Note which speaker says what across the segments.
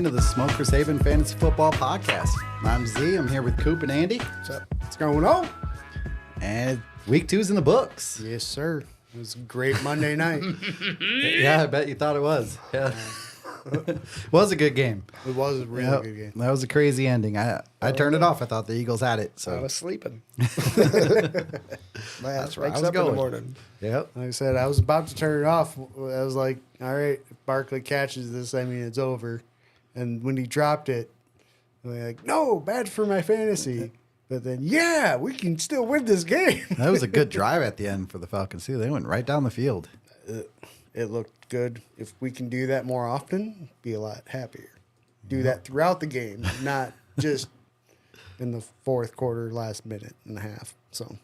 Speaker 1: into the Smoker Sabin Fantasy Football Podcast. I'm Z. I'm here with Coop and Andy.
Speaker 2: What's up? What's going on?
Speaker 1: And week 2's in the books.
Speaker 2: Yes, sir. It was a great Monday night.
Speaker 1: Yeah, I bet you thought it was. Yeah. Was a good game.
Speaker 2: It was a really good game.
Speaker 1: That was a crazy ending. I turned it off. I thought the Eagles had it.
Speaker 3: I
Speaker 1: So
Speaker 3: was sleeping. My ass
Speaker 1: where I
Speaker 3: wakes
Speaker 1: was
Speaker 3: up in the
Speaker 1: going.
Speaker 3: morning.
Speaker 1: Yep.
Speaker 2: Like I said, I was about to turn it off. I was like, all right, if Barkley catches this, I mean, it's over. And when he dropped it, I'm like, no, bad for my fantasy. But then, yeah, we can still win this game.
Speaker 1: That was a good drive at the end for the Falcons too. They went right down the field.
Speaker 2: It looked good. If we can do that more often, be a lot happier. Do that throughout the game, not just in the fourth quarter, last minute and a half. So,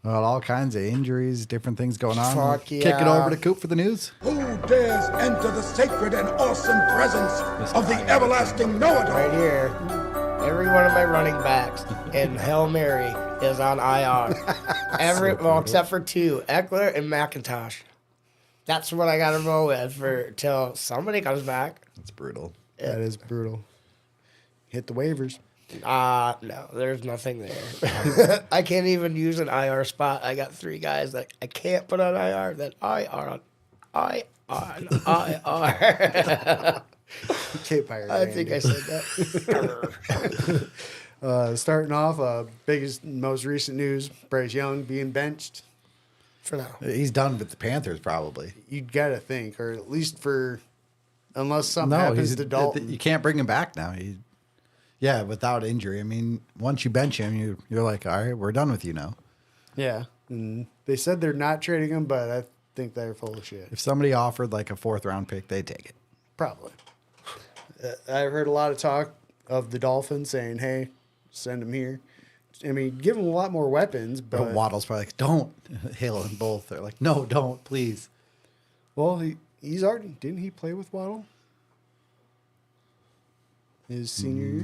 Speaker 1: Well, all kinds of injuries, different things going on.
Speaker 3: Fuck
Speaker 1: Kick it
Speaker 3: yeah.
Speaker 1: over to Coop for the news.
Speaker 4: Who dares enter the sacred and awesome presence of the everlasting know-it-all?
Speaker 3: Right here, every one of my running backs in Hail Mary is on IR. Except for two, Eckler and McIntosh. That's what I got to roll with till somebody comes back.
Speaker 1: That's brutal.
Speaker 2: that is brutal. Hit the waivers.
Speaker 3: No, there's nothing there. I can't even use an IR spot. I got 3 guys that I can't put on IR that IR.
Speaker 2: K-Pirate.
Speaker 3: I think I said that.
Speaker 2: Starting off, biggest, most recent news, Bryce Young being benched.
Speaker 3: For now.
Speaker 1: He's done with the Panthers probably.
Speaker 2: You'd got to think, or at least unless something happens to Dalton.
Speaker 1: You can't bring him back now. Yeah, without injury. I mean, once you bench him, you're like, all right, we're done with you now.
Speaker 2: Yeah. And they said they're not trading him, but I think they're full of shit.
Speaker 1: If somebody offered like a 4th round pick, they'd take it.
Speaker 2: Probably. I've heard a lot of talk of the Dolphins saying, hey, send him here. I mean, give him a lot more weapons,
Speaker 1: But
Speaker 2: but
Speaker 1: Waddle's probably like, don't. Hill and both are like, no, don't, please.
Speaker 2: well, he's already didn't he play with Waddle his senior year?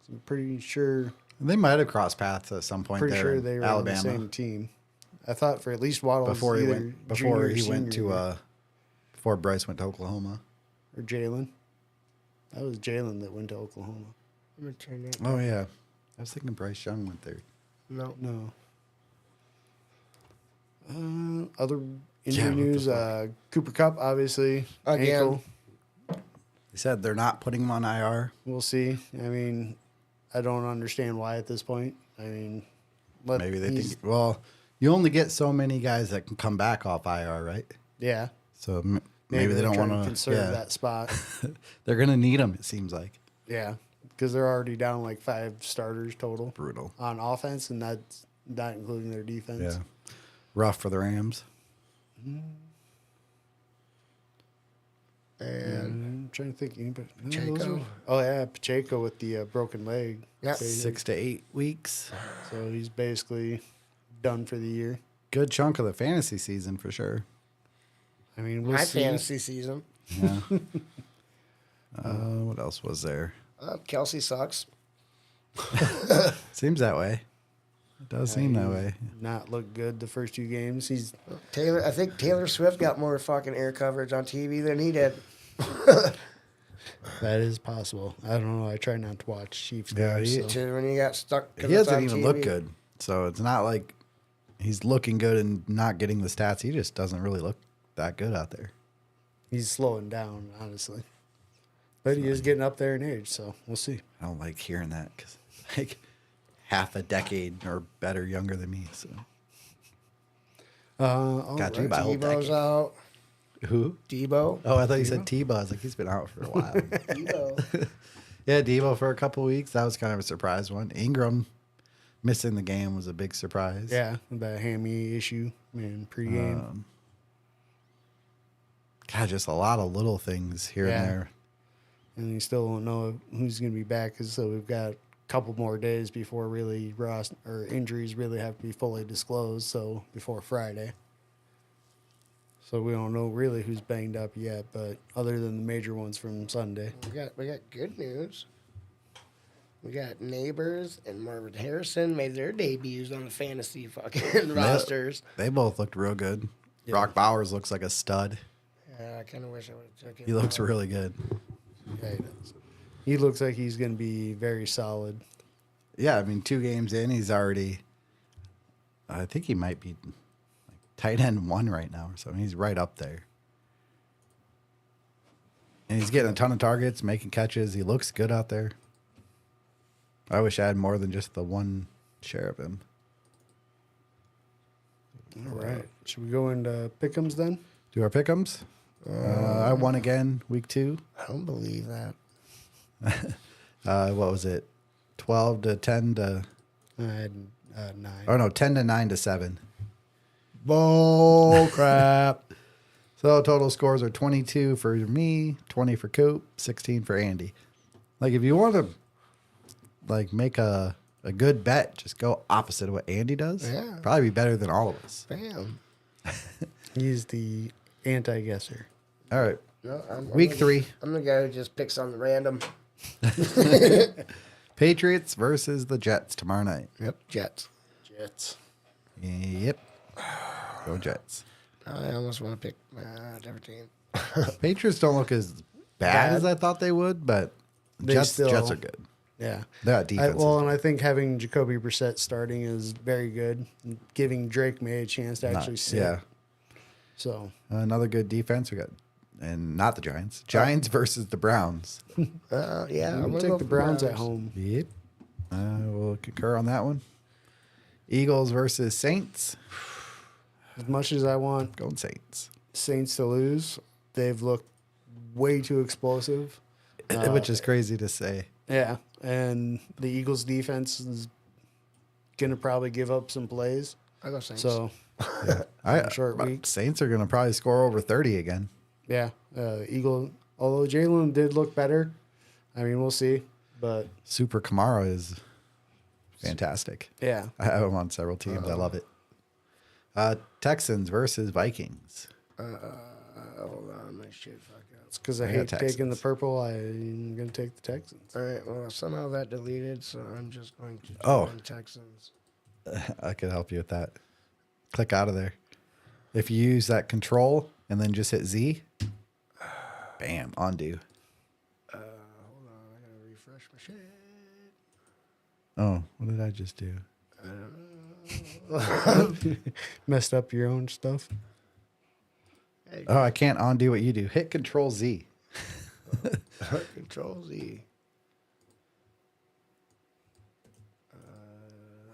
Speaker 2: So I'm pretty sure
Speaker 1: They might have crossed paths at some point there in
Speaker 2: they were
Speaker 1: Alabama
Speaker 2: on the same team. I thought for at least Waddle
Speaker 1: before he
Speaker 2: either
Speaker 1: went
Speaker 2: junior or senior
Speaker 1: to
Speaker 2: year.
Speaker 1: before Bryce went to Oklahoma.
Speaker 2: Or Jalen. That was Jalen that went to Oklahoma.
Speaker 3: I'm gonna turn that.
Speaker 1: Oh yeah, I was thinking Bryce Young went there.
Speaker 3: No.
Speaker 2: Other
Speaker 1: Yeah,
Speaker 2: injury
Speaker 1: what the
Speaker 2: news, Cooper Kupp, obviously.
Speaker 3: Again.
Speaker 2: Ankle.
Speaker 1: They said they're not putting him on IR.
Speaker 2: We'll see. I mean, I don't understand why at this point. I mean,
Speaker 1: Maybe they think. Well, you only get so many guys that can come back off IR, right?
Speaker 2: Yeah.
Speaker 1: So maybe they
Speaker 2: they're
Speaker 1: don't
Speaker 2: trying
Speaker 1: want to
Speaker 2: conserve that spot.
Speaker 1: They're gonna need him. It seems like
Speaker 2: Yeah. Because they're already down like 5 starters total
Speaker 1: brutal.
Speaker 2: on offense, and that's not including their defense.
Speaker 1: Yeah, rough for the Rams.
Speaker 3: And
Speaker 2: I'm trying to think. Anybody, no,
Speaker 3: Pacheco.
Speaker 2: those are- Oh, yeah. Pacheco with the broken leg.
Speaker 3: Yep.
Speaker 1: 6 to 8 weeks.
Speaker 2: So he's basically done for the year.
Speaker 1: Good chunk of the fantasy season for sure.
Speaker 2: I mean, we'll
Speaker 3: my
Speaker 2: see.
Speaker 3: fantasy season.
Speaker 1: Yeah. What else was there?
Speaker 3: Kelsey sucks.
Speaker 1: Seems that way. It does seem that way.
Speaker 2: Not look good the first 2 games. He's
Speaker 3: I think Taylor Swift got more fucking air coverage on TV than he did.
Speaker 2: That is possible. I don't know. I try not to watch Chiefs
Speaker 1: Yeah,
Speaker 2: games.
Speaker 1: he-
Speaker 2: so.
Speaker 3: Too, when he got stuck. 'cause
Speaker 1: He
Speaker 3: it's
Speaker 1: doesn't
Speaker 3: on
Speaker 1: even
Speaker 3: TV.
Speaker 1: look good. So it's not like he's looking good and not getting the stats. He just doesn't really look that good out there.
Speaker 2: He's slowing down, honestly. But he is getting up there in age, so we'll see.
Speaker 1: I don't like hearing that because like half a decade or better younger than me. So got you by a whole
Speaker 3: Debo's
Speaker 1: decade.
Speaker 3: out.
Speaker 1: Who?
Speaker 3: Debo.
Speaker 1: Oh, I thought you said Tebow. I was like, he's been out for a while.
Speaker 3: Debo.
Speaker 1: Yeah, Debo for a couple weeks. That was kind of a surprise one. Ingram missing the game was a big surprise.
Speaker 2: Yeah, the hammy issue, man, pregame.
Speaker 1: God, just a lot of little things here
Speaker 2: Yeah.
Speaker 1: and there.
Speaker 2: And you still don't know who's going to be back. So we've got a couple more days before really injuries really have to be fully disclosed. So before Friday. So we don't know really who's banged up yet, but other than the major ones from Sunday.
Speaker 3: We got good news. We got Neighbors and Marvin Harrison made their debuts on the fantasy fucking rosters.
Speaker 1: They both looked real good. Brock Bowers looks like a stud.
Speaker 3: I kind of wish I would have took it.
Speaker 1: He looks really good.
Speaker 2: Titans. He looks like he's going to be very solid.
Speaker 1: Yeah, I mean, 2 games in, he's already. I think he might be like tight end 1 right now or something. He's right up there. And he's getting a ton of targets, making catches. He looks good out there. I wish I had more than just the one share of him.
Speaker 2: All right. Should we go into pick'ems then?
Speaker 1: Do our pick'ems? I won again, week 2.
Speaker 3: I don't believe that.
Speaker 1: What was it? 12 to 10 to.
Speaker 2: I had 9.
Speaker 1: Oh no, 10 to 9 to 7.
Speaker 3: Bull crap.
Speaker 1: So total scores are 22 for me, 20 for Coop, 16 for Andy. Like if you want to like make a good bet, just go opposite of what Andy does.
Speaker 3: Yeah.
Speaker 1: Probably be better than all of us.
Speaker 3: Bam.
Speaker 2: He's the anti-guesser.
Speaker 1: All right.
Speaker 3: No,
Speaker 1: Week 3.
Speaker 3: I'm the guy who just picks on the random.
Speaker 1: Patriots versus the Jets tomorrow night.
Speaker 3: Yep. Jets.
Speaker 2: Jets.
Speaker 1: Yep. Go Jets.
Speaker 3: I almost want to pick a different team.
Speaker 1: Patriots don't look as bad as I thought they would, but Jets are good.
Speaker 2: Yeah.
Speaker 1: They're defense.
Speaker 2: And I think having Jacoby Brissett starting is very good, giving Drake May a chance to actually sit.
Speaker 1: Yeah.
Speaker 2: So
Speaker 1: Another good defense we got. And not the Giants. Giants versus the Browns.
Speaker 3: Yeah. I'm
Speaker 2: we'll
Speaker 3: gonna
Speaker 2: take
Speaker 3: go
Speaker 2: the
Speaker 3: for
Speaker 2: Browns at home.
Speaker 1: Yep. We'll concur on that one. Eagles versus Saints.
Speaker 2: As much as I want
Speaker 1: Going Saints.
Speaker 2: Saints to lose, they've looked way too explosive.
Speaker 1: Which is crazy to say.
Speaker 2: Yeah, and the Eagles' defense is going to probably give up some plays.
Speaker 3: I go Saints.
Speaker 2: So, short week.
Speaker 1: Saints are going to probably score over 30 again.
Speaker 2: yeah, although Jalen did look better, I mean, we'll see. But,
Speaker 1: Super Kamara is fantastic.
Speaker 2: yeah,
Speaker 1: I have him on several teams. I love it. Texans versus Vikings.
Speaker 3: Hold on, my shit fuck up.
Speaker 2: it's because I
Speaker 1: I
Speaker 2: hate
Speaker 1: got
Speaker 2: taking the
Speaker 1: Texans.
Speaker 2: purple. I'm going to take the Texans.
Speaker 3: All right. Well, somehow that deleted, so I'm just going to
Speaker 1: Oh.
Speaker 3: join Texans.
Speaker 1: I could help you with that. Click out of there. If you use that control and then just hit Z, bam, undo.
Speaker 3: Hold on, I gotta refresh my shit.
Speaker 1: Oh, what did I just do?
Speaker 2: Messed up your own stuff.
Speaker 1: Oh, I can't undo what you do. Hit Control Z.
Speaker 3: Control Z.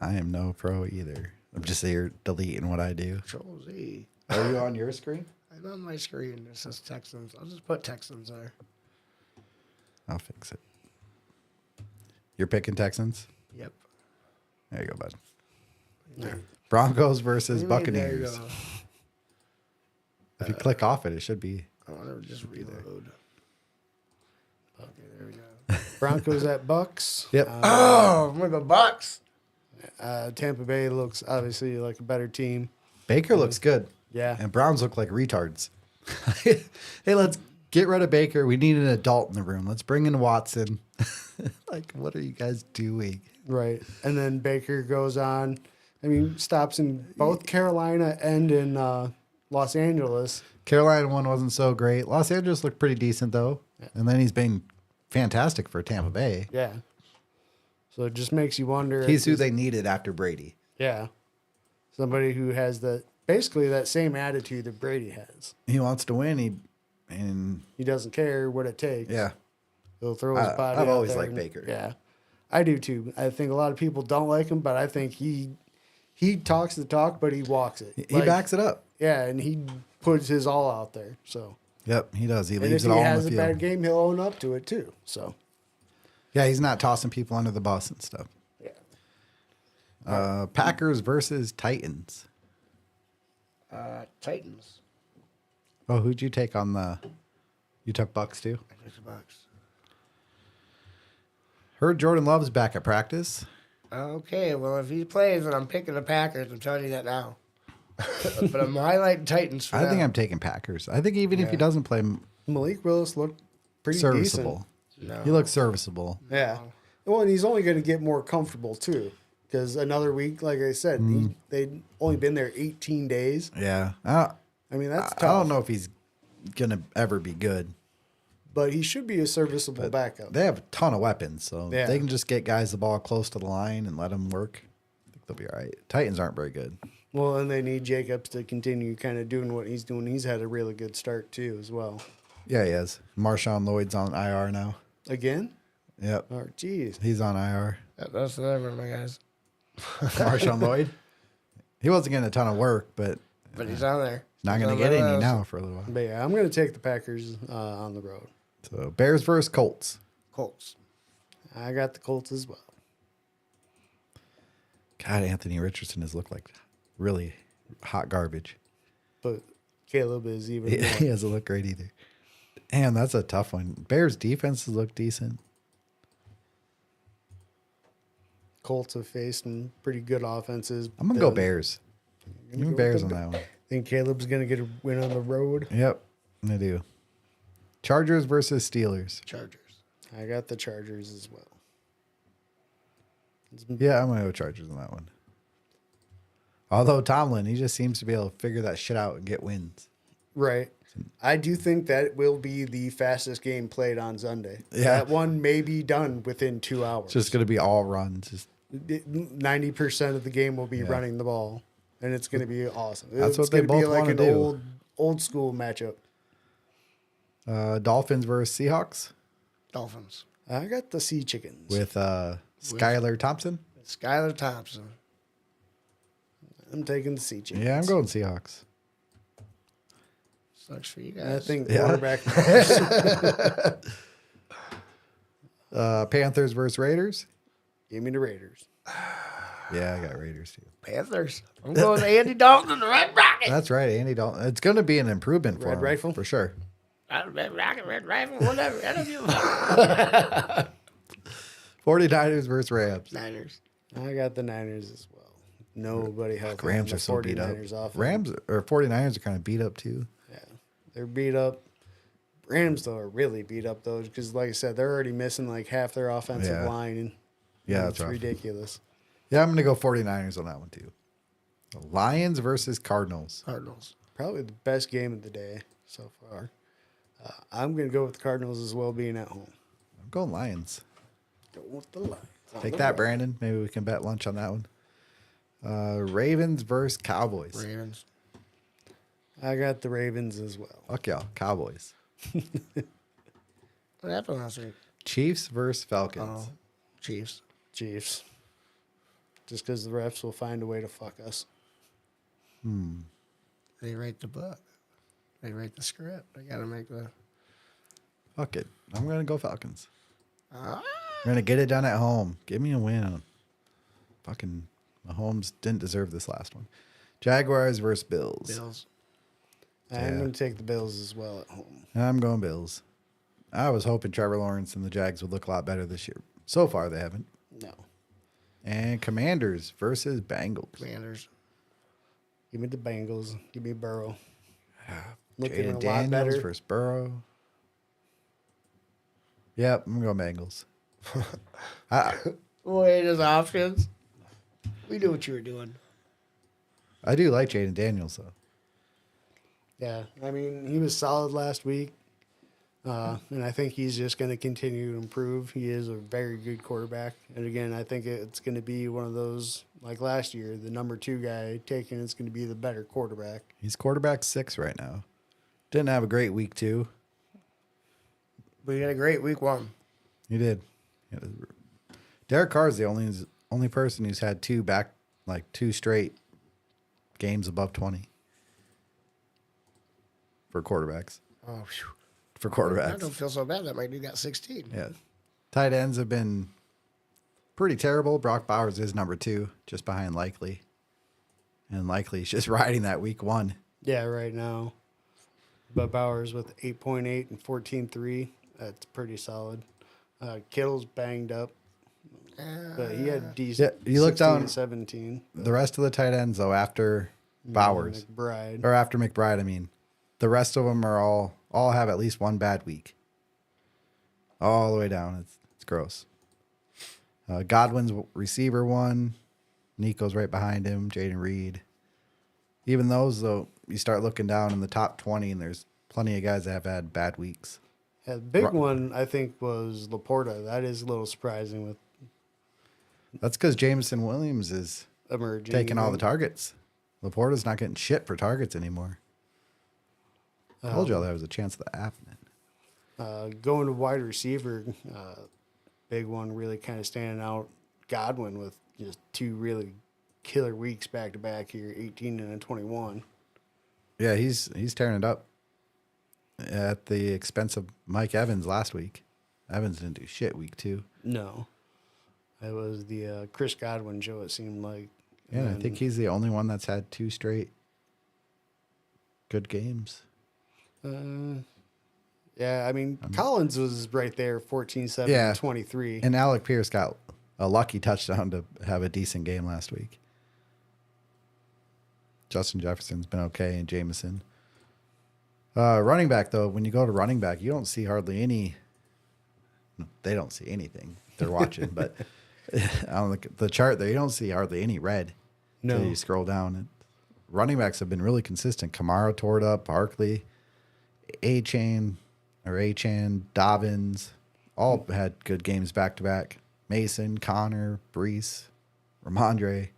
Speaker 1: I am no pro either. I'm just here deleting what I do.
Speaker 3: Control Z.
Speaker 1: Are you on your screen?
Speaker 3: I'm on my screen. It says Texans. I'll just put Texans there.
Speaker 1: I'll fix it. You're picking Texans?
Speaker 3: Yep.
Speaker 1: There you go, bud. Broncos versus
Speaker 3: What do you mean,
Speaker 1: Buccaneers.
Speaker 3: There you go.
Speaker 1: If you click off it, it should be.
Speaker 3: I want to just reload. Okay, there we go.
Speaker 2: Broncos at Bucks.
Speaker 1: Yep.
Speaker 3: Oh, with the Bucks.
Speaker 2: Tampa Bay looks obviously like a better team.
Speaker 1: Baker looks good.
Speaker 2: Yeah.
Speaker 1: And Browns look like retards. Hey, let's get rid of Baker. We need an adult in the room. Let's bring in Watson. Like, what are you guys doing?
Speaker 2: Right. And then Baker goes on. I mean, stops in both Carolina and in Los Angeles.
Speaker 1: Carolina one wasn't so great. Los Angeles looked pretty decent, though. And then he's been fantastic for Tampa Bay.
Speaker 2: Yeah. So it just makes you wonder.
Speaker 1: He's who they needed after Brady.
Speaker 2: Yeah. Somebody who has basically that same attitude that Brady has.
Speaker 1: He wants to win. And
Speaker 2: He doesn't care what it takes.
Speaker 1: yeah.
Speaker 2: He'll throw his body
Speaker 1: I've
Speaker 2: out
Speaker 1: always
Speaker 2: there
Speaker 1: liked
Speaker 2: and-
Speaker 1: Baker.
Speaker 2: Yeah. I do too. I think a lot of people don't like him, but I think he talks the talk, but he walks it.
Speaker 1: He backs it up.
Speaker 2: Yeah, and he puts his all out there. So,
Speaker 1: Yep, he does. He
Speaker 2: and if
Speaker 1: leaves
Speaker 2: he
Speaker 1: it all on
Speaker 2: has
Speaker 1: the
Speaker 2: a
Speaker 1: field.
Speaker 2: bad game, he'll own up to it too. So,
Speaker 1: Yeah, he's not tossing people under the bus and stuff.
Speaker 2: yeah.
Speaker 1: Packers versus Titans.
Speaker 3: Titans.
Speaker 1: Oh, who'd you take on the? You took Bucks too.
Speaker 3: I took the Bucks.
Speaker 1: Heard Jordan Love's back at practice.
Speaker 3: Okay, well, if he plays, then I'm picking the Packers. I'm telling you that now. But I'm highlighting Titans for
Speaker 1: I think
Speaker 3: now.
Speaker 1: I'm taking Packers. I think even if he doesn't play
Speaker 2: Malik Willis looked pretty
Speaker 1: serviceable,
Speaker 3: No.
Speaker 1: he looks serviceable.
Speaker 2: decent. Yeah. Well, and he's only going to get more comfortable too, because another week, like I said, they'd only been there 18 days.
Speaker 1: Yeah, I
Speaker 2: I mean, that's
Speaker 1: I
Speaker 2: tough.
Speaker 1: don't know if he's gonna ever be good,
Speaker 2: but he should be a serviceable backup.
Speaker 1: They have a ton of weapons, so
Speaker 2: Yeah.
Speaker 1: they can just get guys the ball close to the line and let them work. I think they'll be all right. Titans aren't very good.
Speaker 2: Well, and they need Jacobs to continue kind of doing what he's doing. He's had a really good start too, as well.
Speaker 1: Yeah, he is. Marshawn Lloyd's on IR now.
Speaker 2: Again?
Speaker 1: Yep,
Speaker 2: Oh, geez.
Speaker 1: he's on IR.
Speaker 3: That's another one of my guys.
Speaker 1: Marshawn Lloyd. He wasn't getting a ton of work, but
Speaker 3: But he's on there.
Speaker 1: not
Speaker 3: He's
Speaker 1: going
Speaker 3: on
Speaker 1: to get
Speaker 3: my
Speaker 1: any
Speaker 3: list.
Speaker 1: now for a little while.
Speaker 2: But yeah, I'm going to take the Packers on the road.
Speaker 1: So Bears versus Colts.
Speaker 3: Colts.
Speaker 2: I got the Colts as well.
Speaker 1: God, Anthony Richardson has looked like really hot garbage.
Speaker 2: But Caleb is even
Speaker 1: He,
Speaker 2: more.
Speaker 1: he doesn't look great either. Damn, that's a tough one. Bears defenses look decent.
Speaker 2: Colts have faced some pretty good offenses.
Speaker 1: I'm gonna go Bears. Give me
Speaker 2: go
Speaker 1: Bears on
Speaker 2: with the
Speaker 1: that one.
Speaker 2: Think Caleb's going to get a win on the road.
Speaker 1: Yep, I do. Chargers versus Steelers.
Speaker 3: Chargers.
Speaker 2: I got the Chargers as well.
Speaker 1: Yeah, I'm gonna go Chargers on that one. Although Tomlin, he just seems to be able to figure that shit out and get wins.
Speaker 2: Right. I do think that will be the fastest game played on Sunday.
Speaker 1: Yeah.
Speaker 2: That one may be done within 2 hours.
Speaker 1: It's just gonna be all runs. Just
Speaker 2: 90% of the game will be
Speaker 1: Yeah.
Speaker 2: running the ball, and it's going to be awesome.
Speaker 1: That's
Speaker 2: it's
Speaker 1: what they
Speaker 2: gonna be
Speaker 1: both
Speaker 2: like
Speaker 1: wanna
Speaker 2: an
Speaker 1: do.
Speaker 2: old school matchup.
Speaker 1: Dolphins versus Seahawks
Speaker 3: Dolphins.
Speaker 2: I got the Sea Chickens.
Speaker 1: with Skylar Thompson.
Speaker 3: Skylar Thompson.
Speaker 2: I'm taking the Sea Chickens.
Speaker 1: Yeah, I'm going Seahawks.
Speaker 3: Sucks for you
Speaker 2: I
Speaker 3: guys.
Speaker 2: think
Speaker 1: Yeah.
Speaker 2: quarterback.
Speaker 1: Panthers versus Raiders.
Speaker 2: Give me the Raiders.
Speaker 1: Yeah, I got Raiders too.
Speaker 3: Panthers. I'm going to Andy Dalton and the Red Rocket.
Speaker 1: That's right, Andy Dalton. It's going to be an improvement for
Speaker 2: Red
Speaker 1: him,
Speaker 2: Rifle?
Speaker 1: for sure.
Speaker 3: Red Rocket, Red Rifle, whatever. Interview.
Speaker 1: 49ers versus Rams.
Speaker 3: Niners.
Speaker 2: I got the Niners as well. Nobody healthy.
Speaker 1: Rams
Speaker 2: on
Speaker 1: are
Speaker 2: the
Speaker 1: so beat up.
Speaker 2: 49ers offense.
Speaker 1: Rams or 49ers are kind of beat up too.
Speaker 2: Yeah, they're beat up. Rams though are really beat up though, because like I said, they're already missing like half their offensive
Speaker 1: Yeah.
Speaker 2: line, and
Speaker 1: Yeah,
Speaker 2: it's
Speaker 1: that's rough.
Speaker 2: ridiculous.
Speaker 1: Yeah, I'm going to go 49ers on that one too. The Lions versus Cardinals.
Speaker 3: Cardinals.
Speaker 2: Probably the best game of the day so far. I'm gonna go with the Cardinals as well, being at home.
Speaker 1: I'm going Lions.
Speaker 2: Go with the Lions.
Speaker 1: Take that, Brandon. Maybe we can bet lunch on that one. Ravens versus Cowboys.
Speaker 3: Ravens.
Speaker 2: I got the Ravens as well.
Speaker 1: Fuck y'all, Cowboys.
Speaker 3: What happened last week?
Speaker 1: Chiefs versus Falcons.
Speaker 3: Oh, Chiefs.
Speaker 2: Chiefs. Just because the refs will find a way to fuck us.
Speaker 3: They write the book. They write the script. They got to make the.
Speaker 1: Fuck it. I'm going to go Falcons.
Speaker 3: Ah.
Speaker 1: I'm going to get it done at home. Give me a win. Fucking Mahomes didn't deserve this last one. Jaguars versus Bills.
Speaker 3: Bills.
Speaker 2: I'm
Speaker 1: Yeah.
Speaker 2: going to take the Bills as well at home.
Speaker 1: I'm going Bills. I was hoping Trevor Lawrence and the Jags would look a lot better this year. So far, they haven't.
Speaker 2: No.
Speaker 1: And Commanders versus Bengals.
Speaker 3: Commanders.
Speaker 2: Give me the Bengals. Give me Burrow. Looking
Speaker 1: Jaden
Speaker 2: a lot
Speaker 1: Daniels
Speaker 2: better.
Speaker 1: versus Burrow. Yep, I'm going Bengals.
Speaker 3: Wait, his options. We knew what you were doing.
Speaker 1: I do like Jaden Daniels, though.
Speaker 2: Yeah, I mean, he was solid last week. And I think he's just going to continue to improve. He is a very good quarterback. And again, I think it's going to be one of those, like last year, the number 2 guy taken is going to be the better quarterback.
Speaker 1: He's quarterback 6 right now. Didn't have a great week 2.
Speaker 3: But you had a great week 1.
Speaker 1: He did. Derek Carr is the only person who's had 2 straight games above 20 for quarterbacks.
Speaker 3: Oh, phew.
Speaker 1: For
Speaker 3: I
Speaker 1: quarterbacks.
Speaker 3: don't feel so bad that my dude got 16.
Speaker 1: Yeah. Tight ends have been pretty terrible. Brock Bowers is number 2, just behind Likely. And Likely's just riding that week 1.
Speaker 2: Yeah, right now. But Bowers with 8.8 and 14.3. That's pretty solid. Kittle's banged up. But he had decent.
Speaker 1: Yeah, you look
Speaker 2: 16
Speaker 1: down-
Speaker 2: and 17.
Speaker 1: The rest of the tight ends, though, after Bowers,
Speaker 2: McBride.
Speaker 1: or after McBride, I mean, the rest of them are all have at least one bad week. All the way down. It's gross. Godwin's receiver 1. Nico's right behind him. Jaden Reed. Even those, though, you start looking down in the top 20, and there's plenty of guys that have had bad weeks.
Speaker 2: Yeah, the big one, I think, was Laporta. That is a little surprising with
Speaker 1: That's because Jameson Williams is
Speaker 2: emerging.
Speaker 1: taking all the targets. Laporta's not getting shit for targets anymore. Told y'all there was a chance of that happening.
Speaker 2: Going to wide receiver, big one really kind of standing out. Godwin with just 2 really killer weeks back to back here, 18 and a 21.
Speaker 1: Yeah, he's tearing it up at the expense of Mike Evans last week. Evans didn't do shit week 2.
Speaker 2: No, it was the Chris Godwin show. It seemed like.
Speaker 1: Yeah, I
Speaker 2: And
Speaker 1: think he's the only one that's had 2 straight good games.
Speaker 2: Yeah, I mean, Collins was right there, 14, 7,
Speaker 1: Yeah.
Speaker 2: 23.
Speaker 1: And Alec Pierce got a lucky touchdown to have a decent game last week. Justin Jefferson's been okay, and Jameson. Running back, though, when you go to running back, you don't see hardly any. They don't see anything. They're watching, but on the chart there, you don't see hardly any red.
Speaker 2: No.
Speaker 1: Until you scroll down. And running backs have been really consistent. Kamara tore it up, Barkley, Achan, Dobbins, all had good games back to back. Mason, Connor, Brees, Ramondre.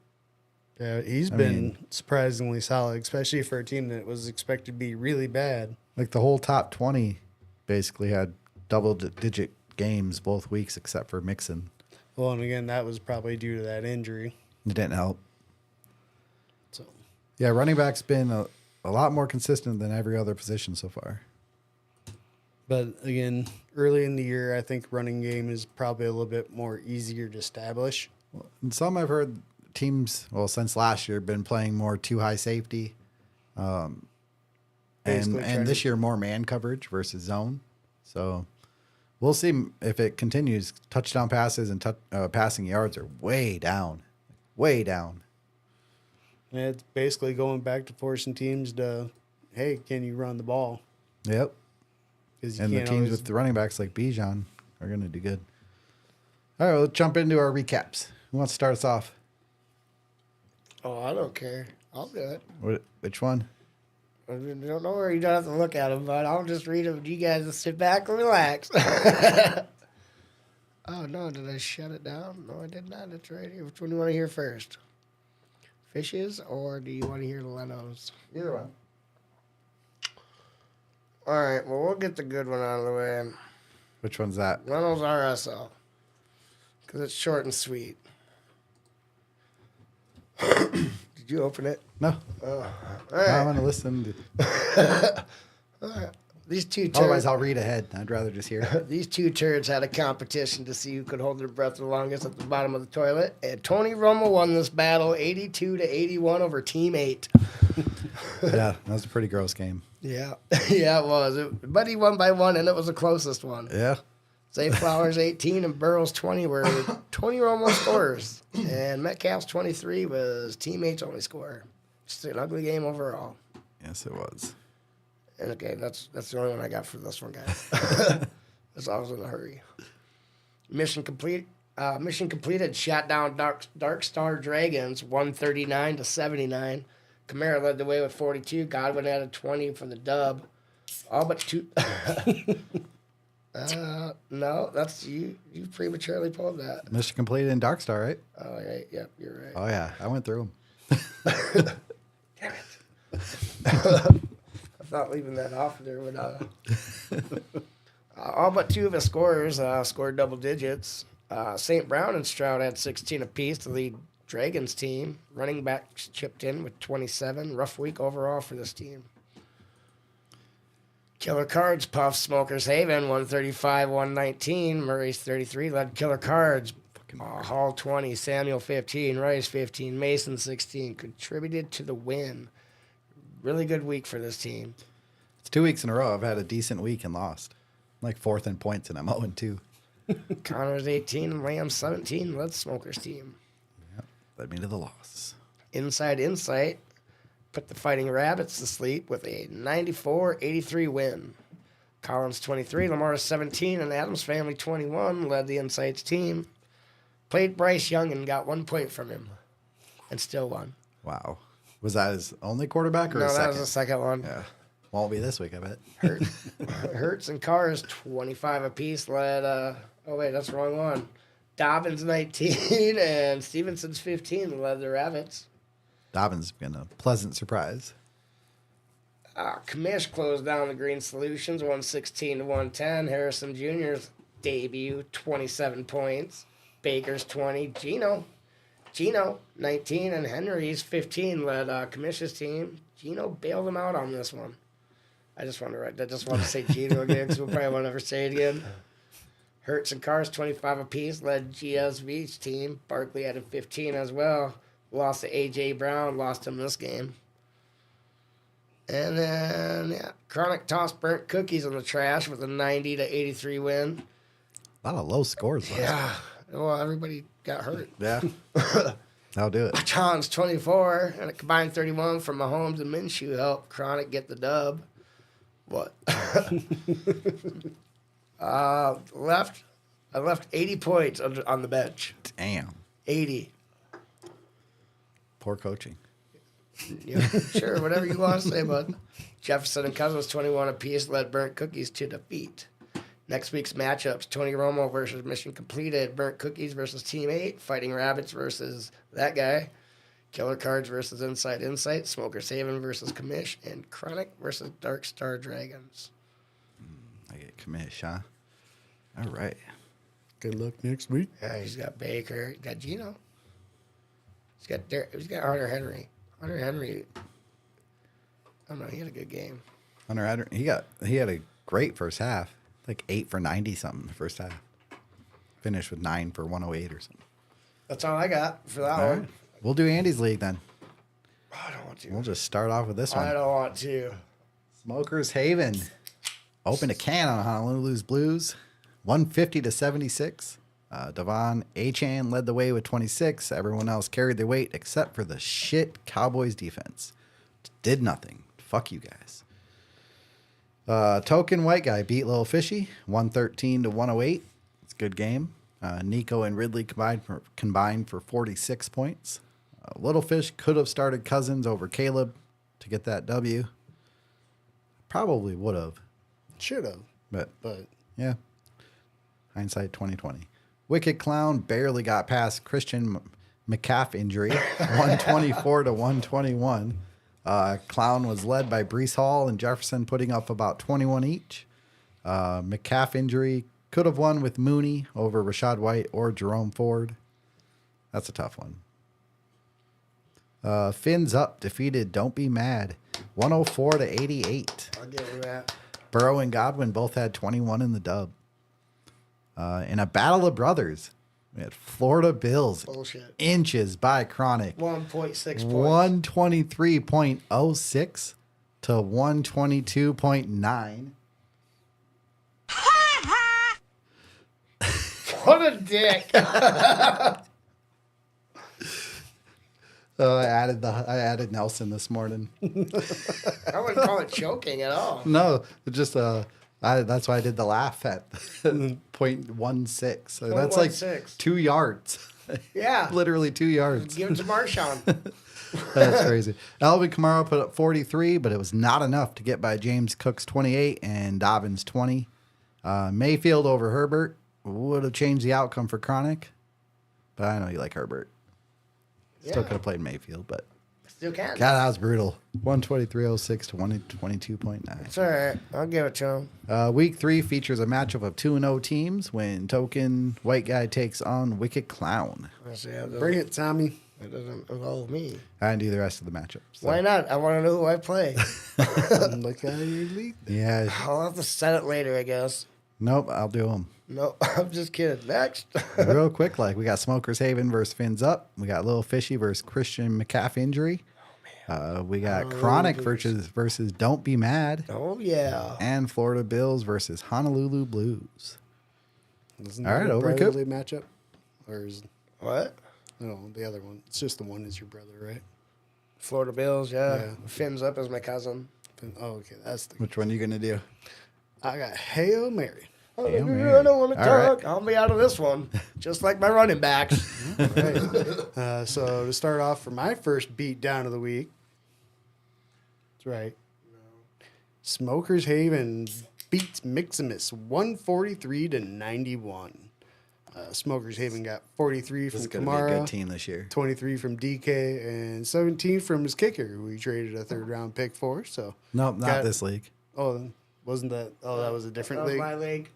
Speaker 2: Yeah, he's been surprisingly solid, especially for a team that was expected to be really bad.
Speaker 1: Like the whole top 20 basically had double-digit games both weeks except for Mixon.
Speaker 2: Well, and again, that was probably due to that injury.
Speaker 1: It didn't help.
Speaker 2: So,
Speaker 1: Yeah, running back's been a lot more consistent than every other position so far.
Speaker 2: but again, early in the year, I think running game is probably a little bit more easier to establish.
Speaker 1: And some I've heard teams, well, since last year, been playing more too high safety.
Speaker 2: Basically trying
Speaker 1: And this
Speaker 2: to-
Speaker 1: year, more man coverage versus zone. So we'll see if it continues. Touchdown passes and passing yards are way down. Way down.
Speaker 2: And it's basically going back to forcing teams to, hey, can you run the ball?
Speaker 1: Yep.
Speaker 2: 'Cause you
Speaker 1: And the
Speaker 2: can't
Speaker 1: teams
Speaker 2: always-
Speaker 1: with the running backs like Bijan are going to do good. All right, let's jump into our recaps. Who wants to start us off?
Speaker 3: Oh, I don't care. I'll do it.
Speaker 1: Which one?
Speaker 3: I don't know where you don't have to look at them, but I'll just read them. You guys just sit back and relax. Oh, no. Did I shut it down? No, I did not. It's right here. Which one do you want to hear first? Fishes, or do you want to hear Leno's?
Speaker 1: Either one.
Speaker 3: All right. Well, we'll get the good one out of the way.
Speaker 1: Which one's that?
Speaker 3: Leno's RSL. Because it's short and sweet. Did you open it?
Speaker 1: No.
Speaker 3: All
Speaker 1: I'm
Speaker 3: right.
Speaker 1: going to listen. To,
Speaker 3: These two
Speaker 1: otherwise,
Speaker 3: turds,
Speaker 1: I'll read ahead. I'd rather just hear it.
Speaker 3: these two turds had a competition to see who could hold their breath the longest at the bottom of the toilet. And Tony Romo won this battle 82-81 over Team 8.
Speaker 1: Yeah, that was a pretty gross game.
Speaker 3: Yeah. Yeah, it was. But he won by 1, and it was the closest one.
Speaker 1: Yeah.
Speaker 3: Zay Flowers 18 and Burrows 20 were Tony Romo scores. And Metcalf's 23 was Team 8's only score. Just an ugly game overall.
Speaker 1: Yes, it was.
Speaker 3: And okay, that's the only one I got for this one, guys. That's I was in a hurry. Mission complete. Mission completed. Shot down Dark Star Dragons 139-79. Kamara led the way with 42. Godwin added 20 for the dub. All but 2. No, that's you. You prematurely pulled that.
Speaker 1: Mission completed in Dark Star, right?
Speaker 3: Oh, right. Yep, you're right.
Speaker 1: Oh, yeah. I went through them.
Speaker 3: Damn it. I thought leaving that off there would. All but 2 of his scorers scored double digits. St. Brown and Stroud had 16 apiece to lead Dragons team. Running backs chipped in with 27. Rough week overall for this team. Killer Cards puffed Smokers Haven 135-119. Murray's 33 led Killer Cards. Hall 20, Samuel 15, Rice 15, Mason 16 contributed to the win. Really good week for this team.
Speaker 1: It's 2 weeks in a row. I've had a decent week and lost. I'm like 4th in points, and I'm 0-2.
Speaker 3: Connors 18 and Lamb 17 led Smokers team.
Speaker 1: Led me to the loss.
Speaker 3: Inside Insight put the Fighting Rabbits to sleep with a 94-83 win. Collins 23, Lamar 17, and Adams Family 21 led the Insights team. Played Bryce Young and got 1 point from him, and still won.
Speaker 1: Wow. Was that his only quarterback or
Speaker 3: No,
Speaker 1: his
Speaker 3: that
Speaker 1: second?
Speaker 3: was the second one.
Speaker 1: Yeah. Won't be this week, I bet.
Speaker 3: Hertz and Cars 25 apiece led. Oh wait, that's the wrong one. Dobbins 19 and Stevenson's 15 led the Rabbits.
Speaker 1: Dobbins been a pleasant surprise.
Speaker 3: Commish closed down the Green Solutions 116 to 110. Harrison Jr.'s debut 27 points. Baker's 20. Gino 19 and Henry's 15 led Commish's team. Gino bailed him out on this one. I just want to say Gino again because we'll probably won't ever say it again. Hertz and Cars 25 apiece led GSV's team. Barkley added 15 as well. Lost to AJ Brown. Lost him this game. And then Chronic tossed burnt cookies in the trash with a 90 to 83 win.
Speaker 1: A lot of low scores.
Speaker 3: Yeah. Well, everybody got hurt.
Speaker 1: Yeah. That'll do it.
Speaker 3: Johns 24 and a combined 31 from Mahomes and Minshew helped Chronic get the dub. What? I left 80 points on the bench.
Speaker 1: Damn.
Speaker 3: 80.
Speaker 1: Poor coaching.
Speaker 3: Yeah, sure, whatever you want to say, bud. Jefferson and Cousins 21 apiece led Burnt Cookies to defeat. Next week's matchups: Tony Romo versus Mission Completed, Burnt Cookies versus Team 8, Fighting Rabbits versus that guy, Killer Cards versus Inside Insight, Smoker's Haven versus Commish, and Chronic versus Dark Star Dragons.
Speaker 1: I get commish, huh? All right.
Speaker 2: Good luck next week.
Speaker 3: Yeah, he's got Baker, he's got Gino, he's got Hunter Henry. Hunter Henry, I don't know, he had a good game.
Speaker 1: Hunter Adder, he had a great first half. Like 8 for 90 something the first half. Finished with 9 for 108 or something.
Speaker 3: That's all I got for that
Speaker 1: All
Speaker 3: one.
Speaker 1: right. We'll do Andy's league then.
Speaker 3: I don't want to.
Speaker 1: We'll just start off with this one.
Speaker 3: I don't want to.
Speaker 1: Smokers Haven opened a can on Honolulu's Blues, 150 to 76. Devon Achan led the way with 26. Everyone else carried their weight except for the shit Cowboys defense. Did nothing. Fuck you guys. Token White Guy beat Little Fishy, 113 to 108. It's a good game. Nico and Ridley combined for 46 points. Little Fish could have started Cousins over Caleb to get that W. Probably would have.
Speaker 2: Should have,
Speaker 1: But
Speaker 2: yeah.
Speaker 1: Hindsight 2020. Wicked Clown barely got past Christian McCaff injury, 124 to 121. Clown was led by Brees Hall and Jefferson, putting up about 21 each. McCaff injury could have won with Mooney over Rashad White or Jerome Ford. That's a tough one. Fins Up defeated Don't Be Mad, 104 to 88.
Speaker 3: I'll give you that.
Speaker 1: Burrow and Godwin both had 21 in the dub. In a battle of brothers, we had Florida Bills
Speaker 3: Bullshit.
Speaker 1: inches by Chronic.
Speaker 3: 1.6 points.
Speaker 1: 123.06 to 122.9.
Speaker 3: What a dick.
Speaker 1: I added Nelson this morning.
Speaker 3: I wouldn't call it choking at all.
Speaker 1: No, just that's why I did the laugh at 0.16. So that's like
Speaker 3: 0.16.
Speaker 1: 2 yards.
Speaker 3: Yeah.
Speaker 1: Literally 2 yards.
Speaker 3: Give it to Marshawn.
Speaker 1: That's crazy. Alvin Kamara put up 43, but it was not enough to get by James Cook's 28 and Dobbins 20. Mayfield over Herbert would have changed the outcome for Chronic, but I know you like Herbert. Still could have played Mayfield, but
Speaker 3: Still can.
Speaker 1: God, that was brutal. 123.06 to 122.9.
Speaker 3: It's all right. I'll give it to him.
Speaker 1: Week 3 features a matchup of 2-0 teams when Token White Guy takes on Wicked Clown.
Speaker 2: Bring it, Tommy.
Speaker 3: It doesn't involve me.
Speaker 1: And do the rest of the matchups. So,
Speaker 3: Why not? I want to know who I play.
Speaker 2: Look at your league.
Speaker 1: yeah.
Speaker 3: I'll have to set it later, I guess.
Speaker 1: Nope, I'll do them.
Speaker 3: No, I'm just kidding. Next.
Speaker 1: Real quick, like we got Smokers Haven versus Fins Up. We got Little Fishy versus Christian McCaff injury. We got Chronic versus Don't Be Mad.
Speaker 3: Oh, yeah.
Speaker 1: And Florida Bills versus Honolulu Blues.
Speaker 2: Isn't
Speaker 1: All
Speaker 2: that
Speaker 1: right,
Speaker 2: a
Speaker 1: Overcook.
Speaker 2: brotherly matchup? Or is
Speaker 3: What?
Speaker 2: no the other one? It's just the one is your brother, right?
Speaker 3: Florida Bills, yeah.
Speaker 2: Yeah.
Speaker 3: Fins Up is my cousin.
Speaker 2: Oh, okay, that's the.
Speaker 1: Which one are you gonna do?
Speaker 2: I got Hail Mary.
Speaker 3: Oh,
Speaker 1: Hail
Speaker 3: I
Speaker 1: Mary.
Speaker 3: don't want to
Speaker 1: All
Speaker 3: talk. I'll be out of this one. Just like my running backs.
Speaker 2: Right. So to start off for my first beat down of the week. That's right. Smokers Haven beats Miximus 143-91. Smokers Haven got 43
Speaker 1: This
Speaker 2: from
Speaker 1: is going to be a good
Speaker 2: Kamara,
Speaker 1: team this year.
Speaker 2: 23 from DK, and 17 from his kicker, who he traded a 3rd round pick for. So
Speaker 1: Nope, not
Speaker 2: got-
Speaker 1: this league.
Speaker 2: Oh, wasn't that? Oh, that was a different
Speaker 3: That was
Speaker 2: league.
Speaker 3: my league.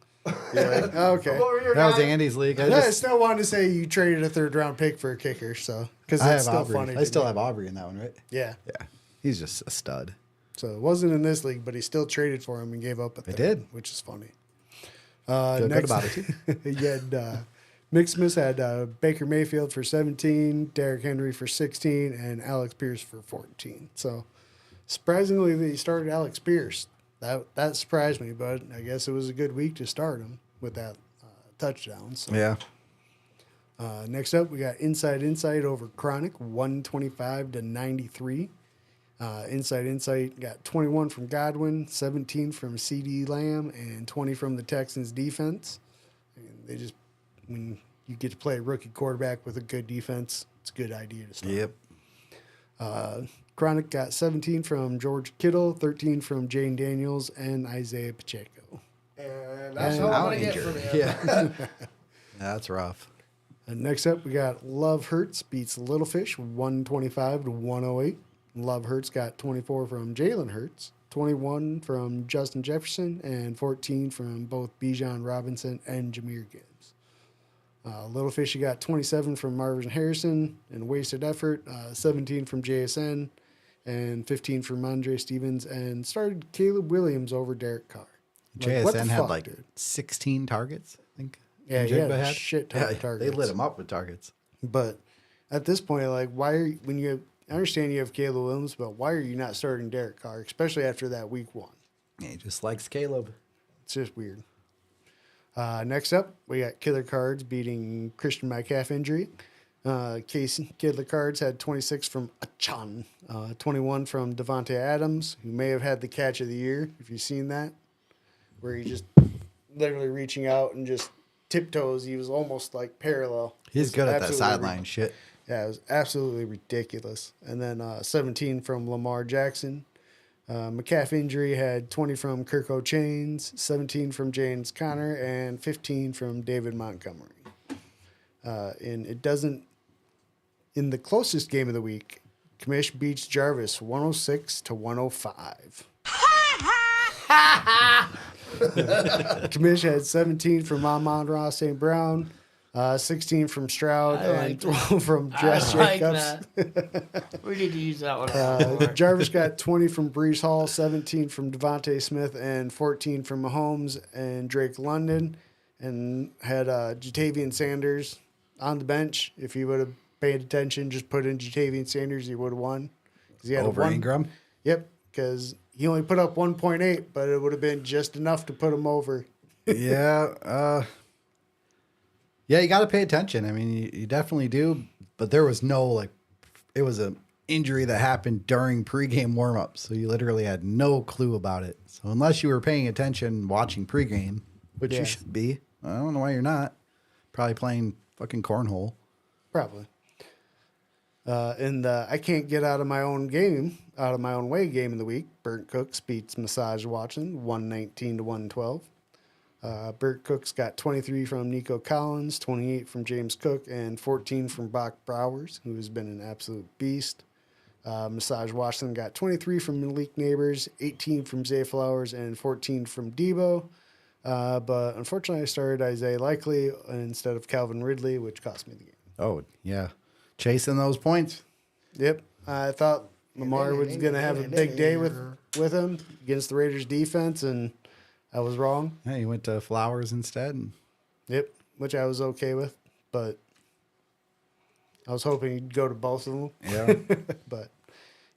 Speaker 2: Yeah. Oh, okay.
Speaker 3: I'm over here
Speaker 1: That was
Speaker 3: now.
Speaker 1: Andy's league.
Speaker 2: I still wanted to say you traded a 3rd round pick for a kicker, so because
Speaker 1: I
Speaker 2: that's
Speaker 1: have
Speaker 2: still
Speaker 1: Aubrey.
Speaker 2: funny.
Speaker 1: I
Speaker 2: to
Speaker 1: still
Speaker 2: me.
Speaker 1: have Aubrey in that one, right?
Speaker 2: Yeah.
Speaker 1: Yeah. He's just a stud.
Speaker 2: So it wasn't in this league, but he still traded for him and gave up a third,
Speaker 1: did.
Speaker 2: which is funny.
Speaker 1: Feel good about it, too.
Speaker 2: You had Miximus had Baker Mayfield for 17, Derrick Henry for 16, and Alex Pierce for 14. So surprisingly, they started Alex Pierce. That surprised me, but I guess it was a good week to start him with that touchdown. So.
Speaker 1: Yeah.
Speaker 2: Next up, we got Inside over Chronic, 125-93. Inside got 21 from Godwin, 17 from CD Lamb, and 20 from the Texans defense. And they just, when you get to play a rookie quarterback with a good defense, it's a good idea to start.
Speaker 1: Yep.
Speaker 2: Chronic got 17 from George Kittle, 13 from Jane Daniels, and Isaiah Pacheco.
Speaker 3: And that's
Speaker 2: And
Speaker 3: all I'm
Speaker 1: Out
Speaker 3: going to get
Speaker 1: injured.
Speaker 3: from you.
Speaker 1: Yeah. That's rough.
Speaker 2: And next up, we got Love Hurts beats Little Fish 125-108. Love Hurts got 24 from Jalen Hurts, 21 from Justin Jefferson, and 14 from both Bijan Robinson and Jameer Gibbs. Little Fishy got 27 from Marvin Harrison in wasted effort, 17 from JSN, and 15 from Andre Stevens, and started Caleb Williams over Derek Carr. Like, what the
Speaker 1: JSN had
Speaker 2: fuck,
Speaker 1: like
Speaker 2: dude?
Speaker 1: 16 targets, I think.
Speaker 2: Yeah, he had
Speaker 1: Njigba
Speaker 2: a shit ton of targets.
Speaker 1: They lit him up with targets.
Speaker 2: But at this point, like, why are you, when you I understand you have Caleb Williams, but why are you not starting Derek Carr, especially after that week 1?
Speaker 1: He just likes Caleb.
Speaker 2: It's just weird. Next up, we got Killer Cards beating Christian McCaff injury. Killer Cards had 26 from Achan, 21 from Devontae Adams, who may have had the catch of the year, if you've seen that, where he just literally reaching out and just tiptoes. He was almost like parallel.
Speaker 1: He's
Speaker 2: It was
Speaker 1: good at that
Speaker 2: absolutely
Speaker 1: sideline shit.
Speaker 2: Yeah, it was absolutely ridiculous. And then 17 from Lamar Jackson. McCaff injury had 20 from Kirk O'Chains, 17 from James Conner, and 15 from David Montgomery. And it doesn't, in the closest game of the week, Kamish beats Jarvis 106-105. Kamish had 17 from Amon-Ra St. Brown, 16 from Stroud, and 12 from Josh
Speaker 3: I like
Speaker 2: Jacobs.
Speaker 3: that. We need to use that one.
Speaker 2: Jarvis got 20 from Brees Hall, 17 from Devontae Smith, and 14 from Mahomes and Drake London, and had Jatavian Sanders on the bench. If he would have paid attention, just put in Jatavian Sanders, he would have won. 'Cause he had
Speaker 1: Over Ingram.
Speaker 2: Yep, because he only put up 1.8, but it would have been just enough to put him over.
Speaker 1: Yeah. Yeah, you got to pay attention. I mean, you definitely do. But there was no, like, it was an injury that happened during pregame warmups. So you literally had no clue about it. So unless you were paying attention watching pregame, which
Speaker 2: Yeah.
Speaker 1: you should be, I don't know why you're not. Probably playing fucking cornhole.
Speaker 2: Probably. And I can't get out of my own way game of the week. Burnt Cooks beats Massage Watson 119-112. Burt Cooks got 23 from Nico Collins, 28 from James Cook, and 14 from Bach Browers, who has been an absolute beast. Massage Watson got 23 from Malik Neighbors, 18 from Zay Flowers, and 14 from Debo. But unfortunately, I started Isaiah Likely instead of Calvin Ridley, which cost me the game.
Speaker 1: Oh, yeah. Chasing those points.
Speaker 2: Yep. I thought Lamar was going to have a big day with him against the Raiders defense, and I was wrong.
Speaker 1: Yeah, you went to Flowers instead.
Speaker 2: Yep, which I was okay with, but I was hoping he'd go to both of them.
Speaker 1: Yeah.
Speaker 2: But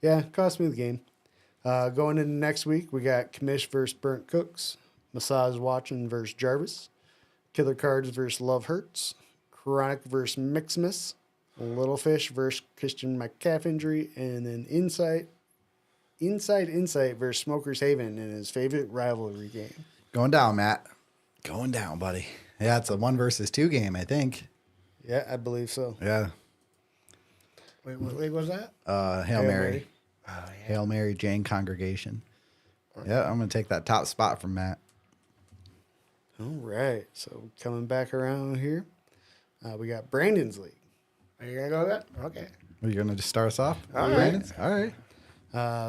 Speaker 2: yeah, it cost me the game. Going into next week, we got Kamish versus Burnt Cooks, Massage Watson versus Jarvis, Killer Cards versus Love Hurts, Chronic versus Miximus, Little Fish versus Christian McCaff injury, and then Insight versus Smokers Haven in his favorite rivalry game.
Speaker 1: Going down, Matt. Going down, buddy. Yeah, it's a 1 versus 2 game, I think.
Speaker 2: Yeah, I believe so.
Speaker 1: Yeah.
Speaker 3: Wait, what league was that?
Speaker 1: Hail
Speaker 2: Hail
Speaker 1: Mary.
Speaker 2: Mary.
Speaker 3: Oh, yeah.
Speaker 1: Hail Mary Jane congregation. Yeah, I'm gonna take that top spot from Matt.
Speaker 2: All right. So coming back around here, we got Brandon's league.
Speaker 3: Are you gonna go with that? Okay.
Speaker 1: Are you gonna just start us off?
Speaker 3: All right.
Speaker 1: Brandon's? All right.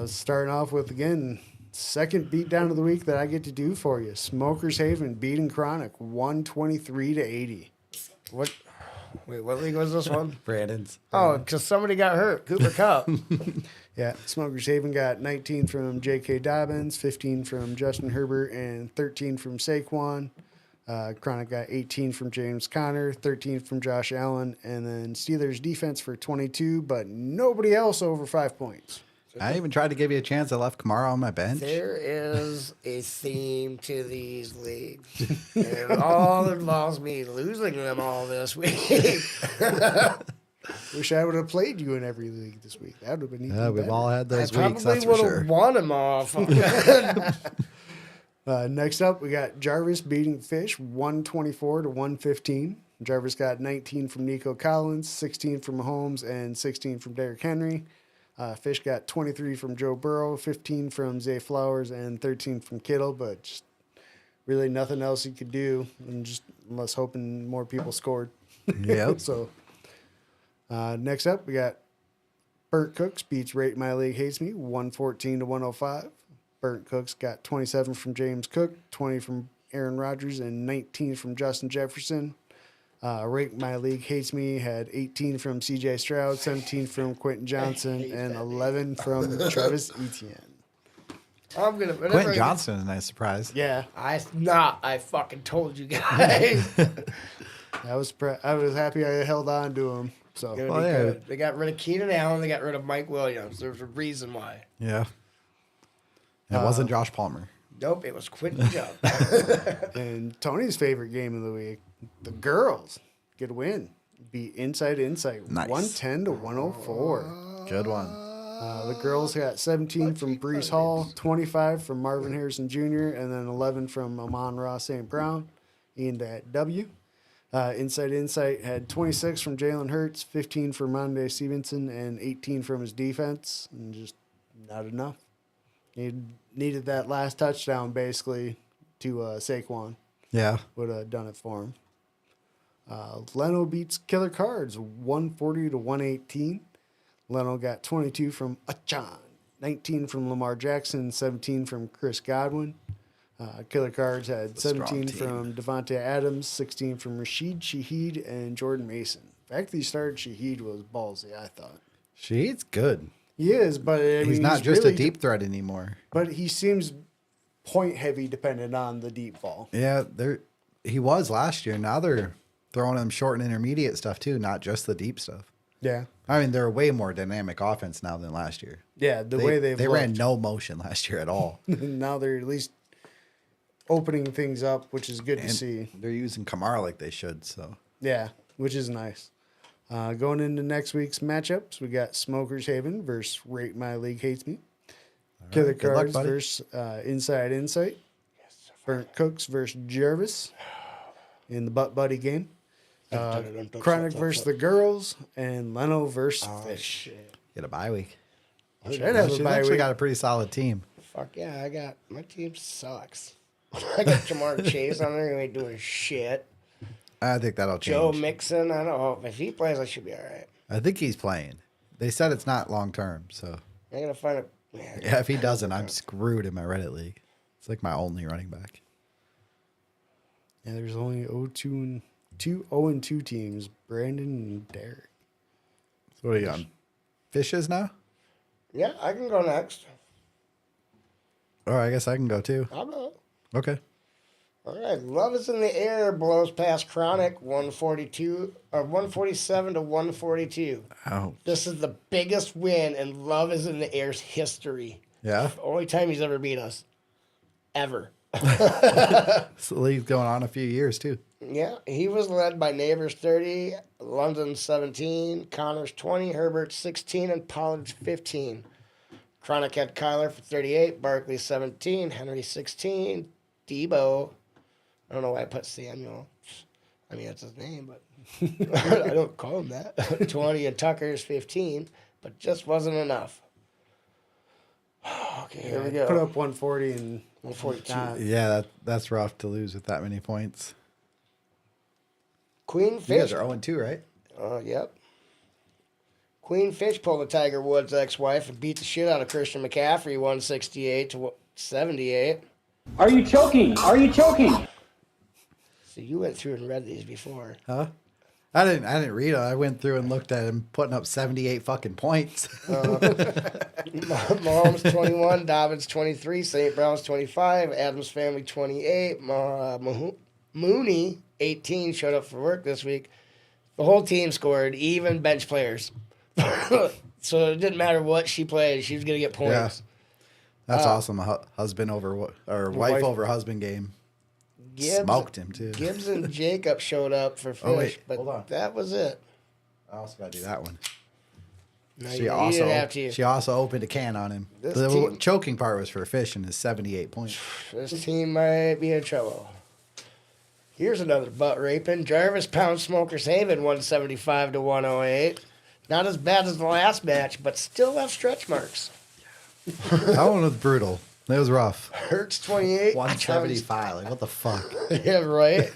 Speaker 2: Starting off with, again, second beatdown of the week that I get to do for you. Smokers Haven beating Chronic 123-80.
Speaker 3: What? Wait, what league was this one?
Speaker 1: Brandon's.
Speaker 3: Oh, because somebody got hurt. Cooper Cup.
Speaker 2: Yeah, Smokers Haven got 19 from J.K. Dobbins, 15 from Justin Herbert, and 13 from Saquon. Chronic got 18 from James Conner, 13 from Josh Allen, and then Steelers defense for 22, but nobody else over 5 points.
Speaker 1: I even tried to give you a chance. I left Kamara on my bench.
Speaker 3: There is a theme to these leagues. And it all involves me losing them all this week.
Speaker 2: Wish I would have played you in every league this week. That would have been even
Speaker 1: Yeah, we've
Speaker 2: better.
Speaker 1: all had
Speaker 3: I
Speaker 1: those weeks.
Speaker 3: probably
Speaker 1: That's for
Speaker 3: would have
Speaker 1: sure.
Speaker 3: won them off.
Speaker 2: Next up, we got Jarvis beating Fish 124-115. Jarvis got 19 from Nico Collins, 16 from Mahomes, and 16 from Derrick Henry. Fish got 23 from Joe Burrow, 15 from Zay Flowers, and 13 from Kittle, but just really nothing else he could do, and just unless hoping more people scored.
Speaker 1: Yep.
Speaker 2: So next up, we got Burt Cooks beats Rate My League Hates Me 114-105. Burt Cooks got 27 from James Cook, 20 from Aaron Rodgers, and 19 from Justin Jefferson. Rate My League Hates Me had 18 from C.J. Stroud, 17 from Quentin Johnson, and 11 from Travis Etienne.
Speaker 3: I'm gonna.
Speaker 1: Quentin Johnson is a nice surprise.
Speaker 2: Yeah,
Speaker 3: I fucking told you guys.
Speaker 2: I was happy I held on to him. So
Speaker 3: Gonna
Speaker 1: Well,
Speaker 3: be
Speaker 1: yeah.
Speaker 3: good. They got rid of Keenan Allen. They got rid of Mike Williams. There's a reason why.
Speaker 1: Yeah. It wasn't Josh Palmer.
Speaker 3: Nope, it was Quentin Johnson.
Speaker 2: and Tony's favorite game of the week, the girls get a win. Beat Inside Insight
Speaker 1: Nice.
Speaker 2: 110-104.
Speaker 1: Good one.
Speaker 2: The girls got 17 from Brees Hall, 25 from Marvin Harrison Jr., and then 11 from Amon-Ra St. Brown in that W. Inside Insight had 26 from Jalen Hurts, 15 from Monday Stevenson, and 18 from his defense, and just not enough. He needed that last touchdown, basically, to Saquon.
Speaker 1: Yeah.
Speaker 2: Would have done it for him. Leno beats Killer Cards 140-118. Leno got 22 from Achan, 19 from Lamar Jackson, 17 from Chris Godwin. Killer Cards had
Speaker 1: It's a strong
Speaker 2: 17
Speaker 1: team.
Speaker 2: from Devontae Adams, 16 from Rashid Shaheed, and Jordan Mason. The fact that he started Shaheed was ballsy, I thought.
Speaker 1: She's good.
Speaker 2: He is, but I mean,
Speaker 1: He's not just
Speaker 2: really,
Speaker 1: a deep threat anymore.
Speaker 2: But he seems point heavy, dependent on the deep ball.
Speaker 1: Yeah, he was last year. Now they're throwing him short and intermediate stuff too, not just the deep stuff.
Speaker 2: Yeah,
Speaker 1: I mean, they're a way more dynamic offense now than last year.
Speaker 2: yeah. The way
Speaker 1: they
Speaker 2: they
Speaker 1: ran no motion last year at all.
Speaker 2: now they're at least opening things up, which is good to
Speaker 1: And
Speaker 2: see.
Speaker 1: they're using Kamara like they should. So
Speaker 2: Yeah, which is nice. Going into next week's matchups, we got Smokers Haven versus Rate My League Hates Me. Killer
Speaker 1: good luck,
Speaker 2: Cards
Speaker 1: buddy.
Speaker 2: versus Inside Insight. Burnt Cooks versus Jarvis in the Butt Buddy game. Chronic versus the Girls, and Leno versus Fish.
Speaker 1: get a bye week.
Speaker 2: Should have a
Speaker 1: She's
Speaker 2: bye
Speaker 1: actually
Speaker 2: week.
Speaker 1: got a pretty solid team.
Speaker 3: Fuck yeah, my team sucks. I got Jamar Chase on there who ain't doing shit.
Speaker 1: I think that'll change.
Speaker 3: Joe Mixon, I don't know. If he plays, I should be all right.
Speaker 1: I think he's playing. They said it's not long term, so
Speaker 3: I'm going to find a...
Speaker 1: yeah. If he doesn't, I'm screwed in my Reddit league. It's like my only running back.
Speaker 2: Yeah, there's only 0-2 teams, Brandon and Derek.
Speaker 1: So what are you on? Fishes now?
Speaker 3: Yeah, I can go next.
Speaker 1: Or I guess I can go too.
Speaker 3: I'll go.
Speaker 1: Okay.
Speaker 3: All right, Love is in the Air blows past Chronic 147 to 142.
Speaker 1: Oh,
Speaker 3: This is the biggest win in Love is in the Air's history.
Speaker 1: yeah.
Speaker 3: Only time he's ever beat us. Ever.
Speaker 1: This league's going on a few years too.
Speaker 3: Yeah, he was led by Neighbors 30, London 17, Connors 20, Herbert 16, and Pollard 15. Chronic had Kyler for 38, Barkley 17, Henry 16, Debo. I don't know why I put Samuel. I mean, that's his name, but I don't call him that. 20, and Tucker's 15, but just wasn't enough. Okay, here we
Speaker 2: Put
Speaker 3: go.
Speaker 2: up 140 and
Speaker 3: 142.
Speaker 1: Yeah, that's rough to lose with that many points.
Speaker 3: Queen
Speaker 1: You
Speaker 3: Fish.
Speaker 1: guys are 0-2, right?
Speaker 3: Yep. Queen Fish pulled a Tiger Woods ex-wife and beat the shit out of Christian McCaffrey, 168 to 78.
Speaker 5: Are you choking? Are you choking?
Speaker 3: So you went through and read these before.
Speaker 1: Huh? I didn't read it. I went through and looked at him putting up 78 fucking points.
Speaker 3: Mahomes 21, Dobbins 23, St. Brown's 25, Adams Family 28, Mooney 18 showed up for work this week. The whole team scored, even bench players. So it didn't matter what she played, she was going to get points.
Speaker 1: That's awesome. Husband over or wife over husband game. Smoked him too.
Speaker 3: Gibbs and Jacob showed up for Fish,
Speaker 1: Oh, wait, hold
Speaker 3: but
Speaker 1: on.
Speaker 3: that was it.
Speaker 1: I also got to do that one.
Speaker 3: No,
Speaker 1: She
Speaker 3: you didn't have to.
Speaker 1: she also opened a can on him.
Speaker 3: This
Speaker 1: The
Speaker 3: team-
Speaker 1: choking part was for Fish and his 78 points.
Speaker 3: This team might be in trouble. Here's another butt raping. Jarvis Pound Smokers Haven 175 to 108. Not as bad as the last match, but still left stretch marks.
Speaker 1: That one was brutal. It was rough.
Speaker 3: Hertz 28.
Speaker 1: 175. Like what the fuck?
Speaker 3: Yeah, right.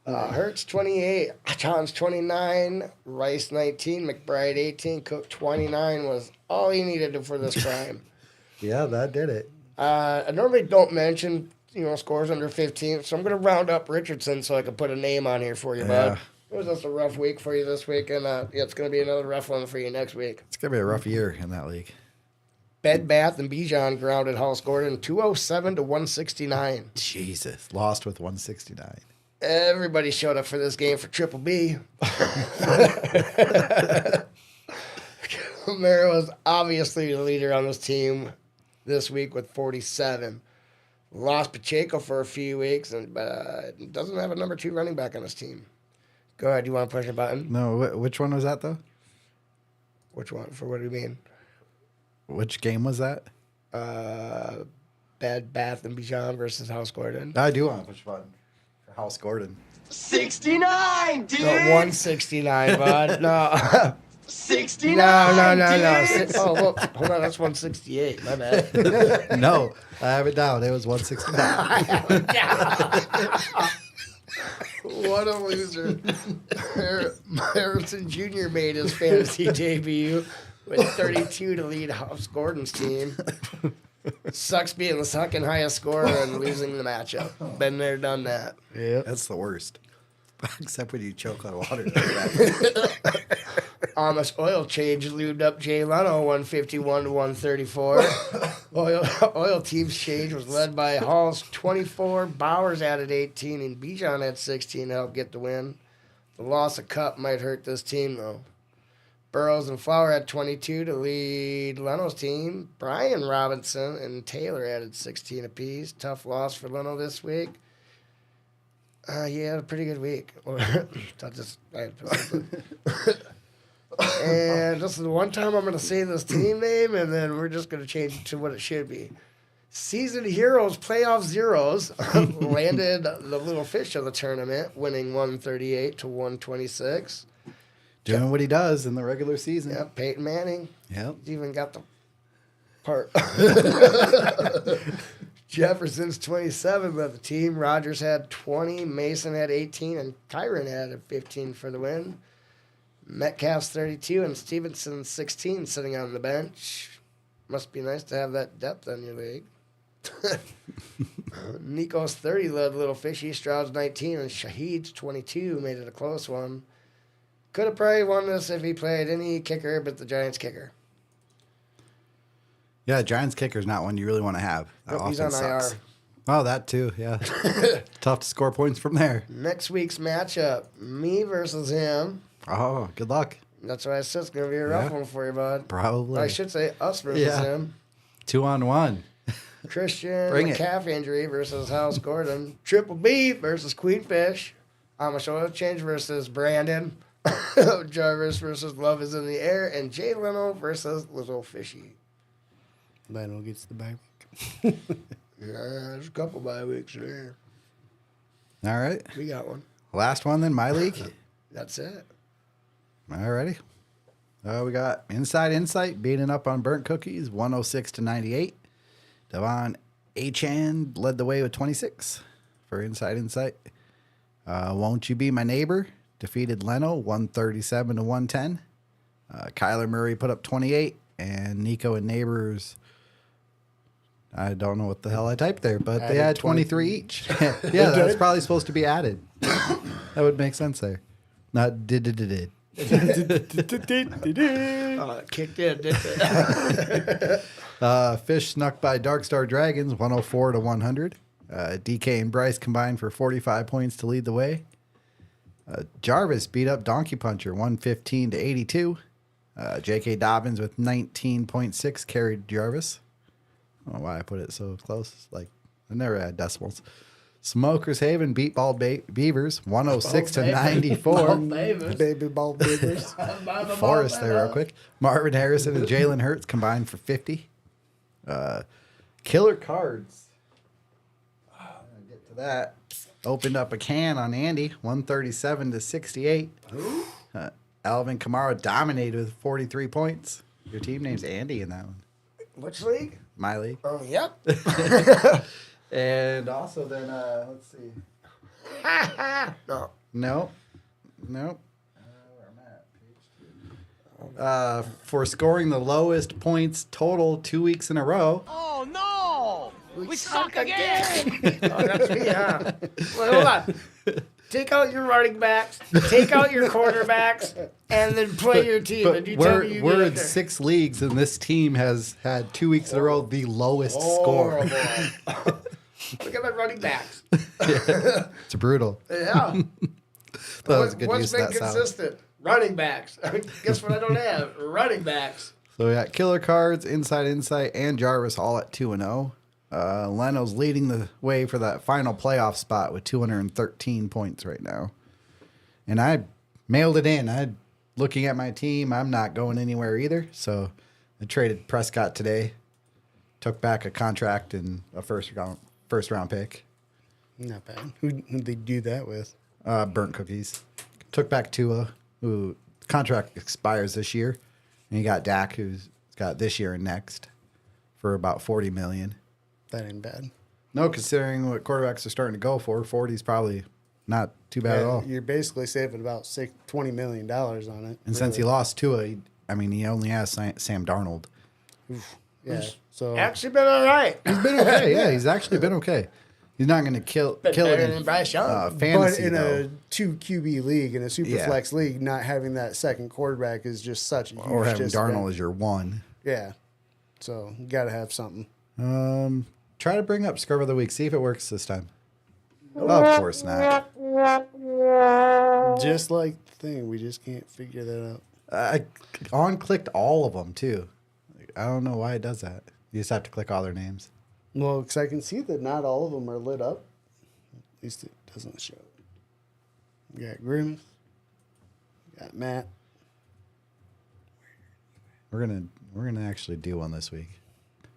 Speaker 3: Hertz 28. Johns 29. Rice 19. McBride 18. Cook 29 was all he needed for this crime.
Speaker 1: Yeah, that did it.
Speaker 3: I normally don't mention, scores under 15, so I'm going to round up Richardson so I can put a name on here for you, bud. It was just a rough week for you this week, and it's going to be another rough one for you next week.
Speaker 1: It's gonna be a rough year in that league.
Speaker 3: Bed Bath and Bijan grounded House Gordon 207 to 169.
Speaker 1: Jesus, lost with 169.
Speaker 3: Everybody showed up for this game for Triple B. Camaro was obviously the leader on this team this week with 47. Lost Pacheco for a few weeks and doesn't have a number 2 running back on his team. Go ahead. You want to push a button?
Speaker 1: No, which one was that though?
Speaker 3: Which one? For what do you mean?
Speaker 1: Which game was that?
Speaker 3: Bed Bath and Bijan versus House Gordon.
Speaker 1: I do want to push a button for House Gordon.
Speaker 6: 69, dude.
Speaker 3: No, 169, bud. No.
Speaker 6: 69.
Speaker 3: No.
Speaker 6: dude.
Speaker 3: Oh, look. Hold on. That's 168. My bad.
Speaker 1: No, I have it down. It was 169.
Speaker 3: What a loser. Harrison Jr. made his fantasy debut with 32 to lead House Gordon's team. Sucks being the second highest scorer and losing the matchup. Been there, done that.
Speaker 1: Yeah, that's the worst. Except when you choke on water.
Speaker 3: Amish Oil Change lubed up Jay Leno 151 to 134. Oil Team's change was led by Hall's 24, Bowers added 18, and Bijan had 16 to help get the win. The loss of Cup might hurt this team, though. Burrows and Flower had 22 to lead Leno's team. Brian Robinson and Taylor added 16 apiece. Tough loss for Leno this week. He had a pretty good week. And this is the one time I'm going to say this team name, and then we're just going to change it to what it should be. Season Heroes Playoff Zeros landed the little fish of the tournament, winning 138 to 126.
Speaker 1: Doing what he does in the regular season.
Speaker 3: Yep, Peyton Manning.
Speaker 1: Yep.
Speaker 3: He's even got the part. Jefferson's 27 led the team. Rogers had 20. Mason had 18. And Kyron had 15 for the win. Metcalf's 32 and Stevenson 16 sitting on the bench. Must be nice to have that depth on your league. Nico's 30 led Little Fishy. Stroud's 19 and Shaheed's 22 made it a close one. Could have probably won this if he played any kicker but the Giants kicker.
Speaker 1: Yeah, Giants kicker is not one you really want to have. That
Speaker 3: Nope, he's
Speaker 1: offense
Speaker 3: on IR.
Speaker 1: sucks. Oh, that too, yeah. Tough to score points from there.
Speaker 3: Next week's matchup, me versus him.
Speaker 1: Oh, good luck.
Speaker 3: That's why I said it's going to be a rough one for you, bud.
Speaker 1: Probably.
Speaker 3: I should say us versus him.
Speaker 1: 2-on-1.
Speaker 3: Christian
Speaker 1: Bring it.
Speaker 3: calf injury versus House Gordon. Triple B versus Queenfish. Amish Oil Change versus Brandon. Jarvis versus Love is in the Air. And Jay Leno versus Little Fishy.
Speaker 2: Leno gets the bye
Speaker 3: Yeah, there's a couple bye weeks there.
Speaker 1: All right.
Speaker 3: We got one.
Speaker 1: Last one then, my league.
Speaker 3: That's it.
Speaker 1: All righty. We got Inside Insight beating up on Burnt Cookies, 106-98. Devon Achan led the way with 26 for Inside Insight. Won't You Be My Neighbor defeated Leno, 137-110. Kyler Murray put up 28, and Nico and Neighbors, I don't know what the hell I typed there, but they had 23 each. Yeah, that's probably supposed to be added. That would make sense there. Not did.
Speaker 3: Oh, it kicked in, didn't it?
Speaker 1: Fish snuck by Dark Star Dragons, 104-100. DK and Bryce combined for 45 points to lead the way. Jarvis beat up Donkey Puncher, 115-82. J.K. Dobbins with 19.6 carried Jarvis. I don't know why I put it so close. Like, I never had decimals. Smokers Haven beat Bald Beavers, 106-94.
Speaker 2: Baby ball beavers.
Speaker 1: Forrest there real quick. Marvin Harrison and Jalen Hurts combined for 50. Killer Cards. I'll get to that. Opened up a can on Andy, 137-68. Alvin Kamara dominated with 43 points. Your team name's Andy in that one.
Speaker 3: Which league?
Speaker 1: My league.
Speaker 3: Oh, yep.
Speaker 1: And also then, let's see.
Speaker 3: No.
Speaker 1: Nope. Where am I at? For scoring the lowest points total 2 weeks in a row.
Speaker 6: Oh no! We suck again!
Speaker 3: Oh, that's me, huh? Well, hold on. Take out your running backs, take out your quarterbacks, and then play your team.
Speaker 1: But
Speaker 3: and you tell me you
Speaker 1: we're
Speaker 3: get
Speaker 1: in
Speaker 3: there.
Speaker 1: 6 leagues, and this team has had 2 weeks in a row the lowest score.
Speaker 3: Horrible. Look at my running backs.
Speaker 1: It's brutal.
Speaker 3: Yeah.
Speaker 1: That was a good
Speaker 3: What's
Speaker 1: use of
Speaker 3: been
Speaker 1: that sound.
Speaker 3: consistent? Running backs. Guess what I don't have? Running backs.
Speaker 1: So we got Killer Cards, Inside Insight, and Jarvis all at 2-0. Leno's leading the way for that final playoff spot with 213 points right now. And I mailed it in. Looking at my team, I'm not going anywhere either. So I traded Prescott today. Took back a contract and a first round pick.
Speaker 2: Not bad. Who'd they do that with?
Speaker 1: Burnt Cookies. Took back Tua, who contract expires this year. And you got Dak, who's got this year and next for about $40 million.
Speaker 2: That ain't bad.
Speaker 1: No, considering what quarterbacks are starting to go for, 40 is probably not too bad at all.
Speaker 2: You're basically saving about $20 million on it.
Speaker 1: And since he lost Tua, he only has Sam Darnold.
Speaker 2: Yeah. So
Speaker 3: Actually been all right.
Speaker 1: He's been okay. Yeah, he's actually been okay. He's not going to kill it
Speaker 3: Better
Speaker 1: in
Speaker 3: than Bryce Young.
Speaker 2: but
Speaker 1: fantasy,
Speaker 2: in
Speaker 1: though.
Speaker 2: a 2 QB league, in a super
Speaker 1: Yeah.
Speaker 2: flex league, not having that second quarterback is just such a huge
Speaker 1: Or having
Speaker 2: disadvantage.
Speaker 1: Darnold as your one.
Speaker 2: Yeah. So you got to have something.
Speaker 1: Try to bring up Scrub of the Week. See if it works this time. Of course not.
Speaker 2: Just like the thing, we just can't figure that out.
Speaker 1: I on-clicked all of them, too. I don't know why it does that. You just have to click all their names.
Speaker 2: Well, because I can see that not all of them are lit up. At least it doesn't show. We got Grimm. We got Matt.
Speaker 1: We're gonna actually do one this week.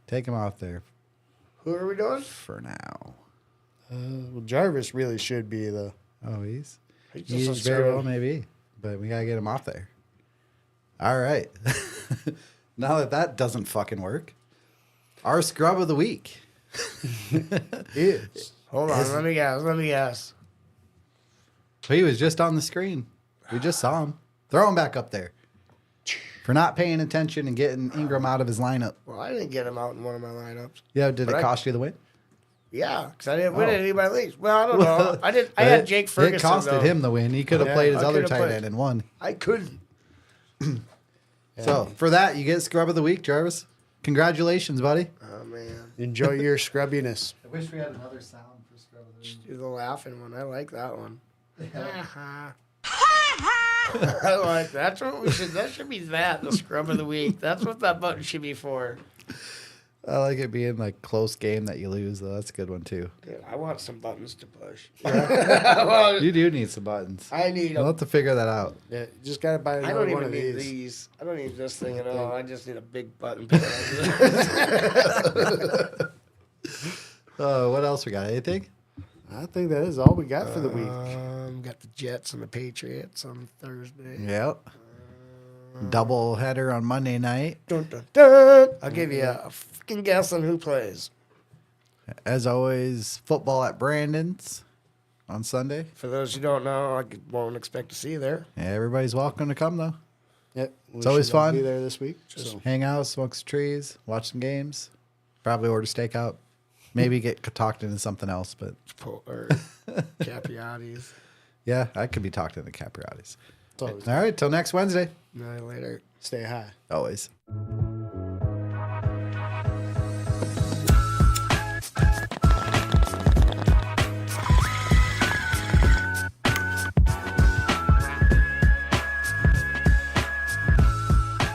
Speaker 1: Take him out there
Speaker 3: Who are we doing?
Speaker 1: for now.
Speaker 2: Well, Jarvis really should be the.
Speaker 1: Oh, he's
Speaker 3: just a
Speaker 1: very
Speaker 3: screw.
Speaker 1: well maybe, but we gotta get him off there. All right. Now that doesn't fucking work, our scrub of the week is.
Speaker 3: Hold on, let me guess.
Speaker 1: He was just on the screen. We just saw him. Throw him back up there for not paying attention and getting Ingram out of his lineup.
Speaker 3: Well, I didn't get him out in one of my lineups.
Speaker 1: Yeah, did
Speaker 3: But
Speaker 1: it
Speaker 3: I-
Speaker 1: cost you the win?
Speaker 3: Yeah, because I didn't win
Speaker 1: Oh.
Speaker 3: any of my leagues. Well, I don't know. I did. I had Jake Ferguson.
Speaker 1: It costed
Speaker 3: though.
Speaker 1: him the win. He could have
Speaker 2: Yeah,
Speaker 1: played his
Speaker 3: I
Speaker 1: other
Speaker 3: could've
Speaker 1: tight
Speaker 3: played.
Speaker 1: end and won.
Speaker 3: I couldn't.
Speaker 1: So for that, you get scrub of the week, Jarvis. Congratulations, buddy.
Speaker 3: Oh man,
Speaker 2: Enjoy your scrubbiness.
Speaker 1: I wish we had another sound for scrub of the week.
Speaker 3: do the laughing one. I like that one. I like that's what we should. That should be the scrub of the week. That's what that button should be for.
Speaker 1: I like it being like close game that you lose, though. That's a good one too.
Speaker 3: Dude, I want some buttons to push. Well,
Speaker 1: You do need some buttons.
Speaker 3: I need
Speaker 1: We'll
Speaker 3: a.
Speaker 1: have to figure that out.
Speaker 2: Yeah, you just got to buy
Speaker 3: I
Speaker 2: another
Speaker 3: don't
Speaker 2: one
Speaker 3: even
Speaker 2: of
Speaker 3: need
Speaker 2: these.
Speaker 3: these. I don't need this thing at all. I just need a big button.
Speaker 1: What else we got? Anything?
Speaker 2: I think that is all we got for the week.
Speaker 3: Got the Jets and the Patriots on Thursday.
Speaker 1: Yep. Double header on Monday night.
Speaker 3: Dun, dun, dun. I'll give you a fucking guess on who plays.
Speaker 1: As always, football at Brandon's on Sunday.
Speaker 3: For those who don't know, I won't expect to see you there.
Speaker 1: Yeah, everybody's welcome to come though.
Speaker 2: Yep.
Speaker 1: It's always
Speaker 2: should all
Speaker 1: fun.
Speaker 2: Be there this week. So.
Speaker 1: Hang out, smoke some trees, watch some games. Probably order steakout. Maybe get talked into something else, but
Speaker 3: Or Capriati's.
Speaker 1: yeah, I could be talked into Capriati's.
Speaker 2: It's always
Speaker 1: All right, till next Wednesday.
Speaker 3: No, later.
Speaker 2: stay high.
Speaker 1: Always.